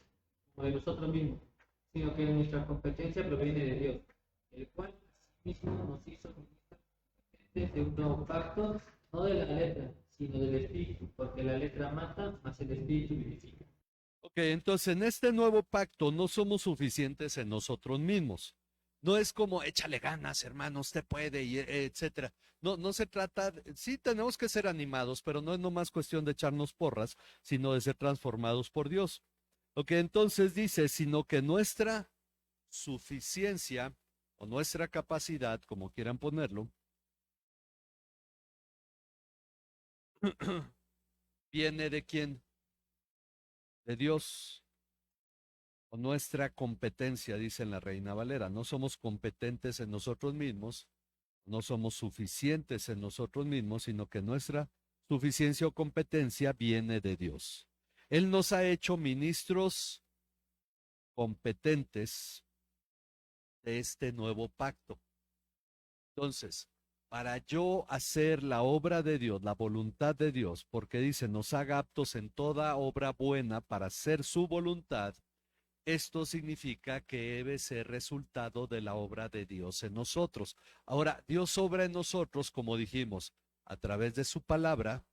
de nosotros mismos, sino que nuestra competencia proviene de Dios, el cual mismo nos hizo competentes de un nuevo pacto, no de la letra, sino del espíritu, porque la letra mata, mas el espíritu vivifica. Ok, entonces en este nuevo pacto no somos suficientes en nosotros mismos. No es como échale ganas, hermano, usted puede, y etcétera. No, no se trata, sí tenemos que ser animados, pero no es nomás cuestión de echarnos porras, sino de ser transformados por Dios. Ok, entonces dice, sino que nuestra suficiencia o nuestra capacidad, como quieran ponerlo, viene de quién? De Dios. O nuestra competencia, dice en la Reina Valera. No somos competentes en nosotros mismos, no somos suficientes en nosotros mismos, sino que nuestra suficiencia o competencia viene de Dios. Él nos ha hecho ministros competentes de este nuevo pacto. Entonces, para yo hacer la obra de Dios, la voluntad de Dios, porque dice, nos haga aptos en toda obra buena para hacer su voluntad, esto significa que debe ser resultado de la obra de Dios en nosotros. Ahora, Dios obra en nosotros, como dijimos, a través de su palabra,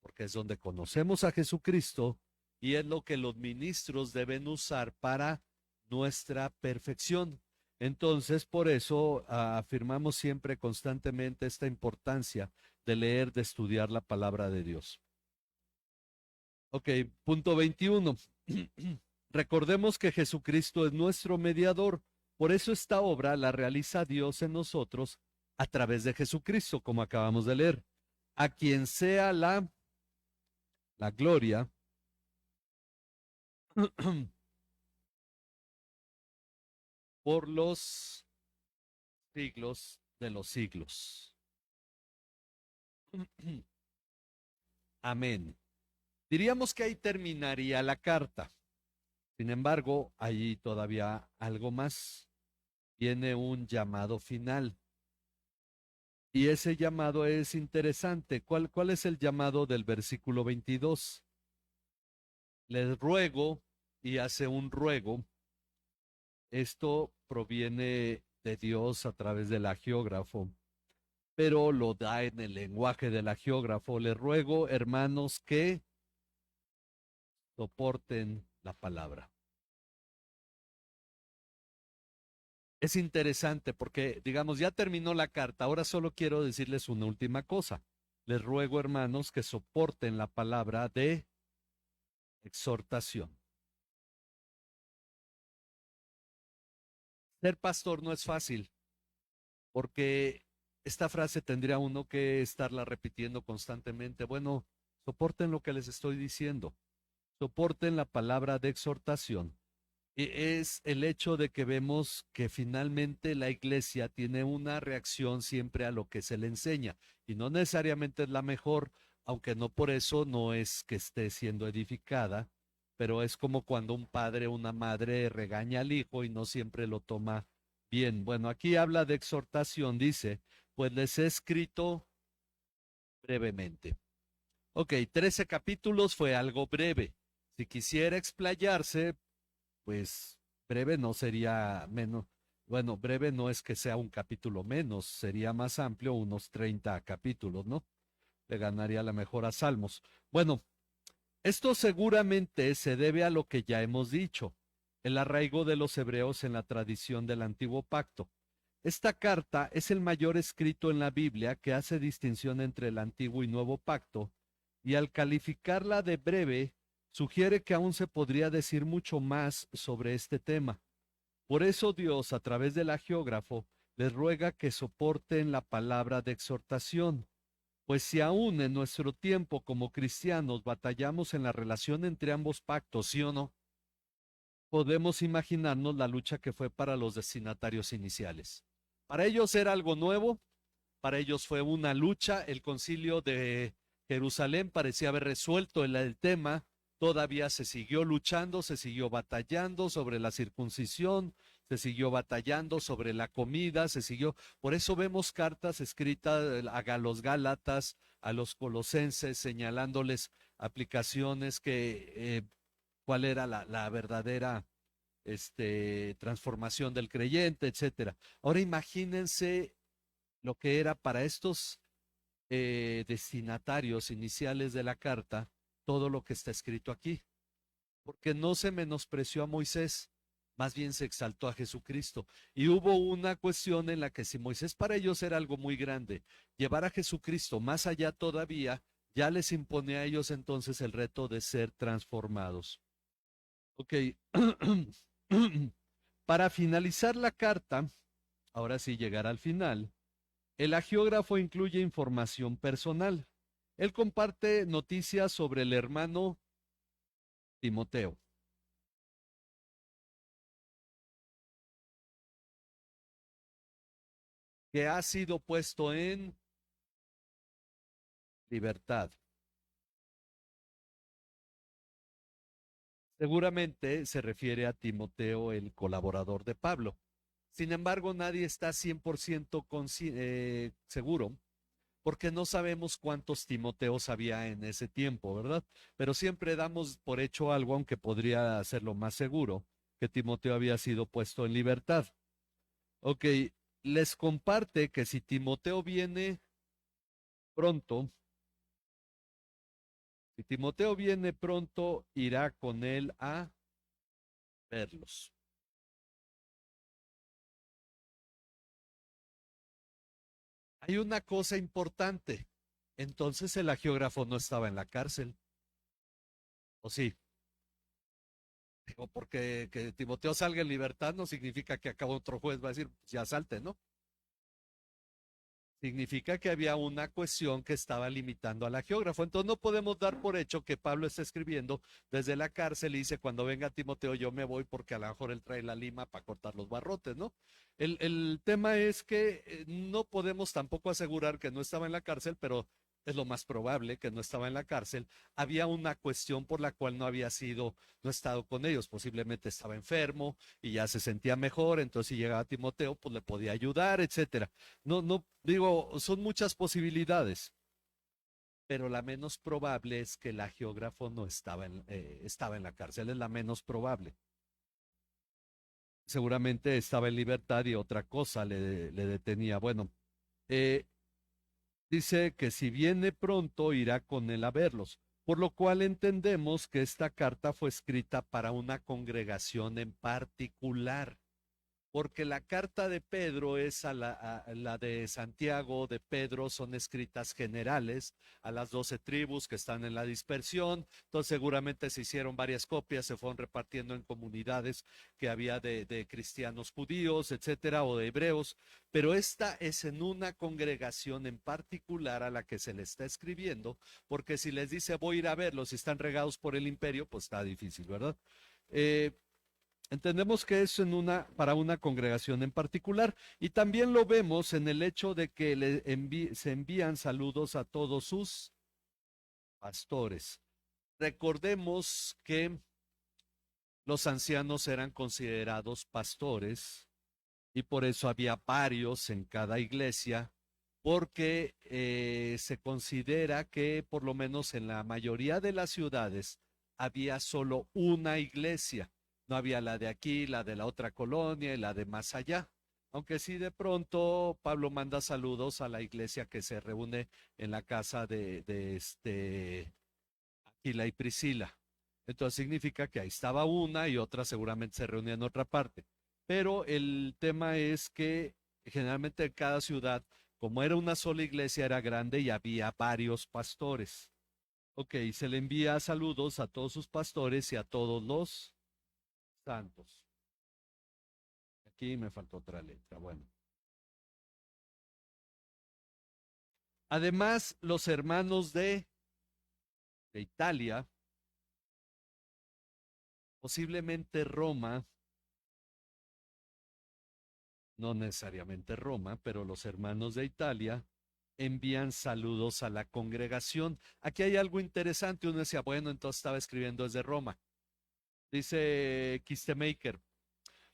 porque es donde conocemos a Jesucristo y es lo que los ministros deben usar para nuestra perfección. Entonces, por eso afirmamos siempre constantemente esta importancia de leer, de estudiar la palabra de Dios. Ok, punto 21. Recordemos que Jesucristo es nuestro mediador. Por eso esta obra la realiza Dios en nosotros a través de Jesucristo, como acabamos de leer. A quien sea la gloria por los siglos de los siglos. Amén. Diríamos que ahí terminaría la carta. Sin embargo, hay todavía algo más. Viene un llamado final. Y ese llamado es interesante. ¿Cuál es el llamado del versículo 22? Les ruego, y hace un ruego. Esto proviene de Dios a través del agiógrafo, pero lo da en el lenguaje del agiógrafo. Les ruego, hermanos, que soporten la palabra. es interesante porque, digamos, ya terminó la carta, ahora solo quiero decirles una última cosa. Les ruego, hermanos, que soporten la palabra de exhortación. Ser pastor no es fácil, porque esta frase tendría uno que estarla repitiendo constantemente. Bueno, soporten lo que les estoy diciendo, soporten la palabra de exhortación. Y es el hecho de que vemos que finalmente la iglesia tiene una reacción siempre a lo que se le enseña, y no necesariamente es la mejor, aunque no por eso no es que esté siendo edificada, pero es como cuando un padre o una madre regaña al hijo y no siempre lo toma bien. Bueno, aquí habla de exhortación, dice, pues les he escrito brevemente. Ok, 13 capítulos fue algo breve. Si quisiera explayarse, pues breve no sería menos, bueno, breve no es que sea un capítulo menos, sería más amplio, unos 30 capítulos, ¿no? Le ganaría a la mejor a Salmos. Bueno, esto seguramente se debe a lo que ya hemos dicho, el arraigo de los hebreos en la tradición del antiguo pacto. Esta carta es el mayor escrito en la Biblia que hace distinción entre el antiguo y nuevo pacto, y al calificarla de breve, sugiere que aún se podría decir mucho más sobre este tema. Por eso Dios, a través del agiógrafo, les ruega que soporten la palabra de exhortación, pues si aún en nuestro tiempo como cristianos batallamos en la relación entre ambos pactos, ¿sí o no? Podemos imaginarnos la lucha que fue para los destinatarios iniciales. Para ellos era algo nuevo, para ellos fue una lucha. El concilio de Jerusalén parecía haber resuelto el tema, todavía se siguió luchando, se siguió batallando sobre la circuncisión, se siguió batallando sobre la comida, se siguió. Por eso vemos cartas escritas a los Gálatas, a los colosenses, señalándoles aplicaciones cuál era la verdadera transformación del creyente, etcétera. Ahora imagínense lo que era para estos destinatarios iniciales de la carta todo lo que está escrito aquí, porque no se menospreció a Moisés, más bien se exaltó a Jesucristo. Y hubo una cuestión en la que si Moisés para ellos era algo muy grande, llevar a Jesucristo más allá todavía, ya les impone a ellos entonces el reto de ser transformados. Ok, para finalizar la carta, ahora sí llegar al final, el agiógrafo incluye información personal. Él comparte noticias sobre el hermano Timoteo, que ha sido puesto en libertad. Seguramente se refiere a Timoteo, el colaborador de Pablo. Sin embargo, nadie está 100% seguro, porque no sabemos cuántos Timoteos había en ese tiempo, ¿verdad? Pero siempre damos por hecho algo, aunque podría ser lo más seguro, que Timoteo había sido puesto en libertad. Ok, les comparte que si Timoteo viene pronto, si Timoteo viene pronto, irá con él a verlos. Hay una cosa importante. Entonces el agiógrafo no estaba en la cárcel. ¿O sí? Digo, porque que Timoteo salga en libertad no significa que acá otro juez va a decir, ya salte, ¿no? Significa que había una cuestión que estaba limitando al agiógrafo. Entonces no podemos dar por hecho que Pablo está escribiendo desde la cárcel y dice, cuando venga Timoteo yo me voy porque a lo mejor él trae la lima para cortar los barrotes, ¿no? El tema es que no podemos tampoco asegurar que no estaba en la cárcel, pero es lo más probable que no estaba en la cárcel. Había una cuestión por la cual no había sido, no ha estado con ellos, posiblemente estaba enfermo y ya se sentía mejor, entonces si llegaba Timoteo, pues le podía ayudar, etcétera. No, digo, son muchas posibilidades, pero la menos probable es que el geógrafo no estaba en la cárcel, es la menos probable. Seguramente estaba en libertad y otra cosa le detenía. Bueno, eh, dice que si viene pronto irá con él a verlos, por lo cual entendemos que esta carta fue escrita para una congregación en particular. porque la carta de Pedro es la de Santiago, de Pedro, son escritas generales a las 12 tribus que están en la dispersión. Entonces seguramente se hicieron varias copias, se fueron repartiendo en comunidades que había de cristianos judíos, etcétera, o de hebreos, pero esta es en una congregación en particular a la que se le está escribiendo, porque si les dice voy a ir a verlos si están regados por el imperio, pues está difícil, ¿verdad? Entendemos que es para una congregación en particular, y también lo vemos en el hecho de que se envían saludos a todos sus pastores. Recordemos que los ancianos eran considerados pastores y por eso había varios en cada iglesia, porque se considera que por lo menos en la mayoría de las ciudades había solo una iglesia. No había la de aquí, la de la otra colonia y la de más allá. Aunque sí de pronto Pablo manda saludos a la iglesia que se reúne en la casa de Aquila y Priscila. Entonces significa que ahí estaba una y otra seguramente se reunía en otra parte. Pero el tema es que generalmente en cada ciudad, como era una sola iglesia, era grande y había varios pastores. Ok, se le envía saludos a todos sus pastores y a todos los santos. Aquí me faltó otra letra. Bueno. Además, los hermanos de Italia, posiblemente Roma, no necesariamente Roma, pero los hermanos de Italia envían saludos a la congregación. Aquí hay algo interesante. Uno decía, bueno, entonces estaba escribiendo desde Roma. Dice Kistemaker,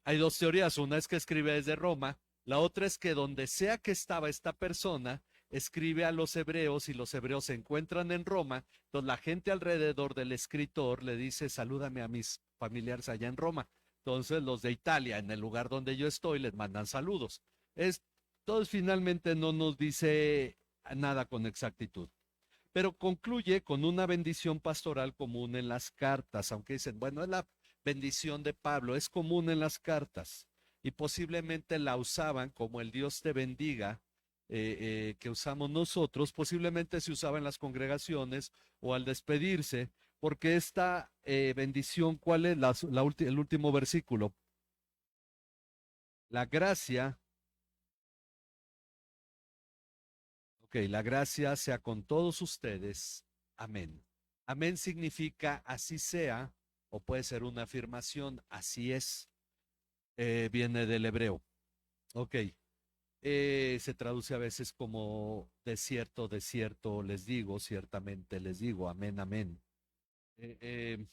hay dos teorías. Una es que escribe desde Roma. La otra es que donde sea que estaba esta persona, escribe a los hebreos y los hebreos se encuentran en Roma. Entonces la gente alrededor del escritor le dice, salúdame a mis familiares allá en Roma. Entonces los de Italia, en el lugar donde yo estoy, les mandan saludos. Entonces finalmente no nos dice nada con exactitud. Pero concluye con una bendición pastoral común en las cartas, aunque dicen, bueno, es la bendición de Pablo, es común en las cartas y posiblemente la usaban como el Dios te bendiga, que usamos nosotros, posiblemente se usaba en las congregaciones o al despedirse, porque esta bendición, ¿cuál es el último versículo? La gracia. Ok, la gracia sea con todos ustedes. Amén. Amén significa así sea, o puede ser una afirmación, así es. Viene del hebreo. Ok. Se traduce a veces como desierto, desierto, les digo, ciertamente les digo, amén, amén.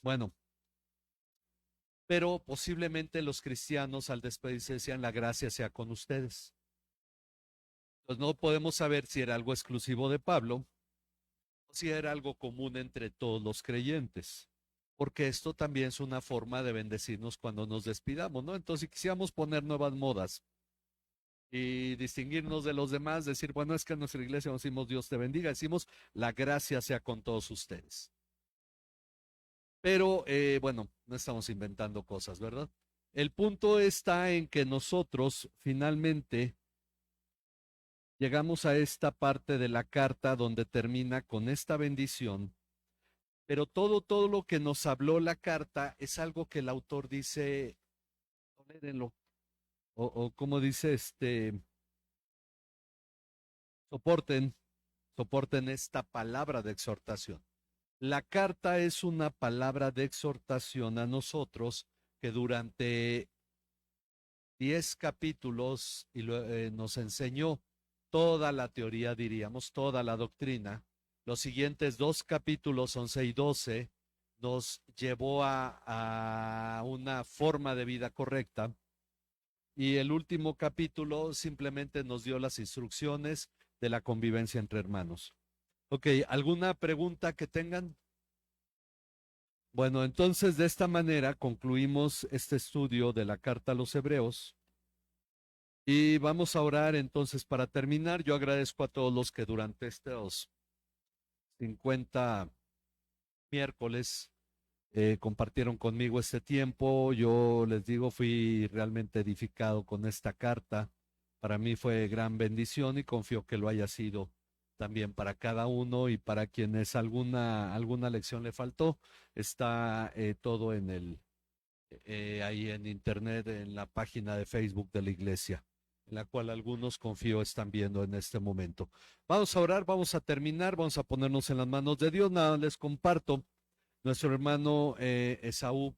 Bueno, pero posiblemente los cristianos al despedirse decían la gracia sea con ustedes. Pues no podemos saber si era algo exclusivo de Pablo o si era algo común entre todos los creyentes, porque esto también es una forma de bendecirnos cuando nos despidamos, ¿no? Entonces, si quisiéramos poner nuevas modas y distinguirnos de los demás, decir, bueno, es que en nuestra iglesia no decimos Dios te bendiga, decimos la gracia sea con todos ustedes. Pero, bueno, no estamos inventando cosas, ¿verdad? El punto está en que nosotros finalmente llegamos a esta parte de la carta donde termina con esta bendición, pero todo lo que nos habló la carta es algo que el autor dice, tolérenlo, o como dice, soporten esta palabra de exhortación. La carta es una palabra de exhortación a nosotros que durante 10 capítulos nos enseñó toda la teoría, diríamos, toda la doctrina. Los siguientes 2 capítulos, 11 y 12, nos llevó a una forma de vida correcta. Y el último capítulo simplemente nos dio las instrucciones de la convivencia entre hermanos. Ok, ¿alguna pregunta que tengan? Bueno, entonces de esta manera concluimos este estudio de la carta a los Hebreos. Y vamos a orar entonces para terminar. Yo agradezco a todos los que durante estos 50 miércoles compartieron conmigo este tiempo. Yo les digo, fui realmente edificado con esta carta. Para mí fue gran bendición y confío que lo haya sido también para cada uno, y para quienes alguna lección le faltó, está todo en ahí en internet, en la página de Facebook de la iglesia, en la cual algunos confío están viendo en este momento. Vamos a orar, vamos a terminar, vamos a ponernos en las manos de Dios. Nada, les comparto. Nuestro hermano Esaú,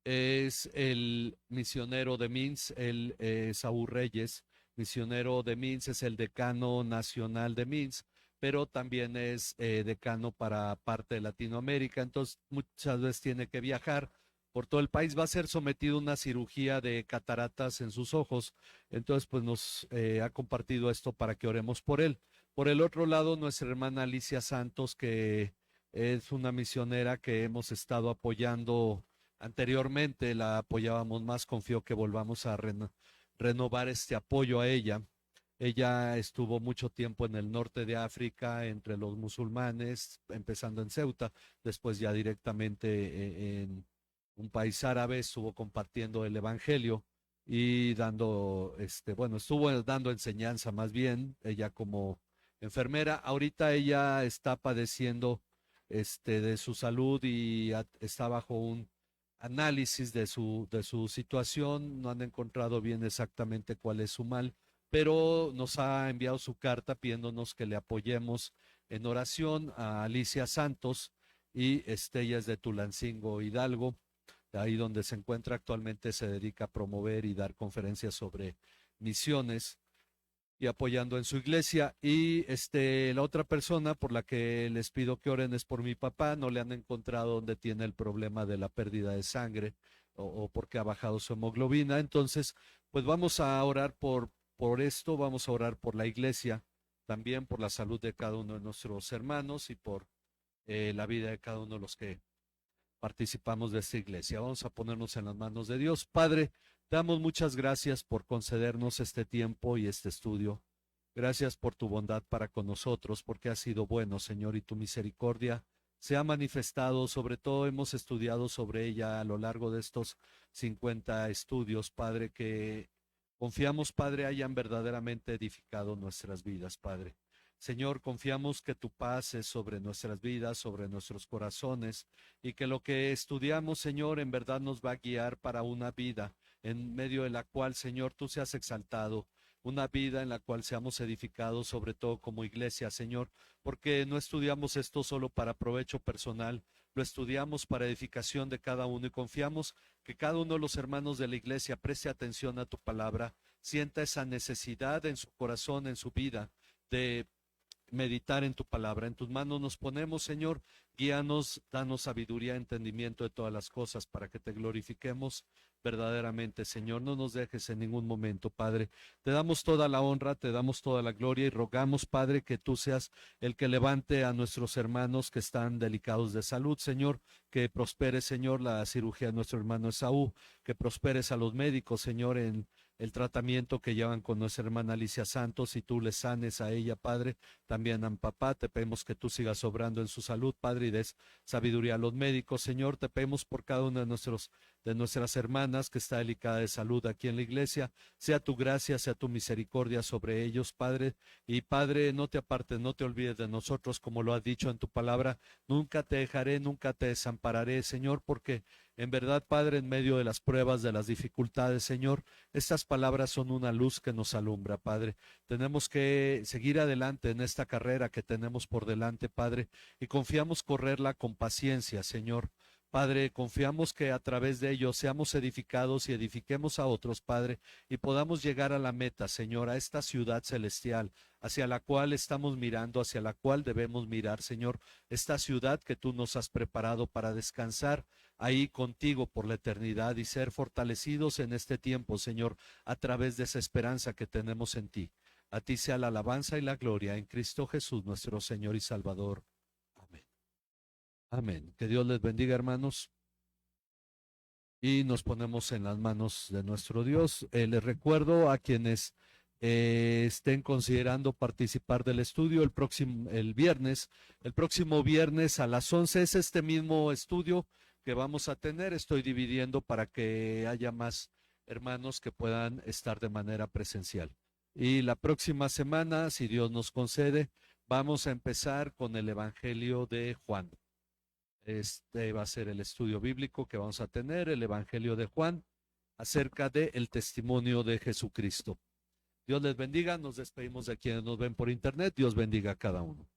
es el misionero de Minsk, el Esaú Reyes, misionero de Minsk, es el decano nacional de Minsk, pero también es decano para parte de Latinoamérica. Entonces muchas veces tiene que viajar por todo el país. Va a ser sometido a una cirugía de cataratas en sus ojos. Entonces pues nos ha compartido esto para que oremos por él. Por el otro lado, nuestra hermana Alicia Santos, que es una misionera que hemos estado apoyando anteriormente, la apoyábamos más, confío que volvamos a renovar este apoyo a ella. Ella estuvo mucho tiempo en el norte de África, entre los musulmanes, empezando en Ceuta, después ya directamente en un país árabe, estuvo compartiendo el evangelio y dando, bueno, estuvo dando enseñanza más bien, ella como enfermera. Ahorita ella está padeciendo de su salud y está bajo un análisis de su situación. No han encontrado bien exactamente cuál es su mal, pero nos ha enviado su carta pidiéndonos que le apoyemos en oración a Alicia Santos, y ella es de Tulancingo, Hidalgo, ahí donde se encuentra actualmente. Se dedica a promover y dar conferencias sobre misiones y apoyando en su iglesia. Y la otra persona por la que les pido que oren es por mi papá. No le han encontrado donde tiene el problema de la pérdida de sangre o porque ha bajado su hemoglobina. Entonces, pues vamos a orar por esto, vamos a orar por la iglesia, también por la salud de cada uno de nuestros hermanos y por la vida de cada uno de los que participamos de esta iglesia. Vamos a ponernos en las manos de Dios. Padre, te damos muchas gracias por concedernos este tiempo y este estudio. Gracias por tu bondad para con nosotros, porque has sido bueno, Señor, y tu misericordia se ha manifestado. Sobre todo hemos estudiado sobre ella a lo largo de estos 50 estudios, Padre, que confiamos, Padre, hayan verdaderamente edificado nuestras vidas, Padre. Señor, confiamos que tu paz es sobre nuestras vidas, sobre nuestros corazones, y que lo que estudiamos, Señor, en verdad nos va a guiar para una vida en medio de la cual, Señor, tú seas exaltado, una vida en la cual seamos edificados, sobre todo como iglesia, Señor, porque no estudiamos esto solo para provecho personal, lo estudiamos para edificación de cada uno, y confiamos que cada uno de los hermanos de la iglesia preste atención a tu palabra, sienta esa necesidad en su corazón, en su vida, de meditar en tu palabra. En tus manos nos ponemos, Señor. Guíanos, danos sabiduría, entendimiento de todas las cosas para que te glorifiquemos verdaderamente, Señor. No nos dejes en ningún momento, Padre. Te damos toda la honra, te damos toda la gloria, y rogamos, Padre, que tú seas el que levante a nuestros hermanos que están delicados de salud, Señor. Que prospere, Señor, la cirugía de nuestro hermano Esaú, que prosperes a los médicos, Señor, en el tratamiento que llevan con nuestra hermana Alicia Santos, y tú le sanes a ella, Padre. También a mi papá, te pedimos que tú sigas obrando en su salud, Padre, y des sabiduría a los médicos, Señor. Te pedimos por cada una de nuestras hermanas que está delicada de salud aquí en la iglesia. Sea tu gracia, sea tu misericordia sobre ellos, Padre. Y Padre, no te apartes, no te olvides de nosotros, como lo has dicho en tu palabra. Nunca te dejaré, nunca te desampararé, Señor, porque en verdad, Padre, en medio de las pruebas, de las dificultades, Señor, estas palabras son una luz que nos alumbra, Padre. Tenemos que seguir adelante en esta carrera que tenemos por delante, Padre, y confiamos correrla con paciencia, Señor. Padre, confiamos que a través de ello seamos edificados y edifiquemos a otros, Padre, y podamos llegar a la meta, Señor, a esta ciudad celestial, hacia la cual estamos mirando, hacia la cual debemos mirar, Señor, esta ciudad que tú nos has preparado para descansar ahí contigo por la eternidad y ser fortalecidos en este tiempo, Señor, a través de esa esperanza que tenemos en ti. A ti sea la alabanza y la gloria en Cristo Jesús, nuestro Señor y Salvador. Amén. Amén. Que Dios les bendiga, hermanos. Y nos ponemos en las manos de nuestro Dios. Les recuerdo a quienes estén considerando participar del estudio el próximo viernes a las 11 es este mismo estudio que vamos a tener. Estoy dividiendo para que haya más hermanos que puedan estar de manera presencial. Y la próxima semana, si Dios nos concede, vamos a empezar con el Evangelio de Juan. Este va a ser el estudio bíblico que vamos a tener, el Evangelio de Juan, acerca del testimonio de Jesucristo. Dios les bendiga, nos despedimos de quienes nos ven por internet, Dios bendiga a cada uno.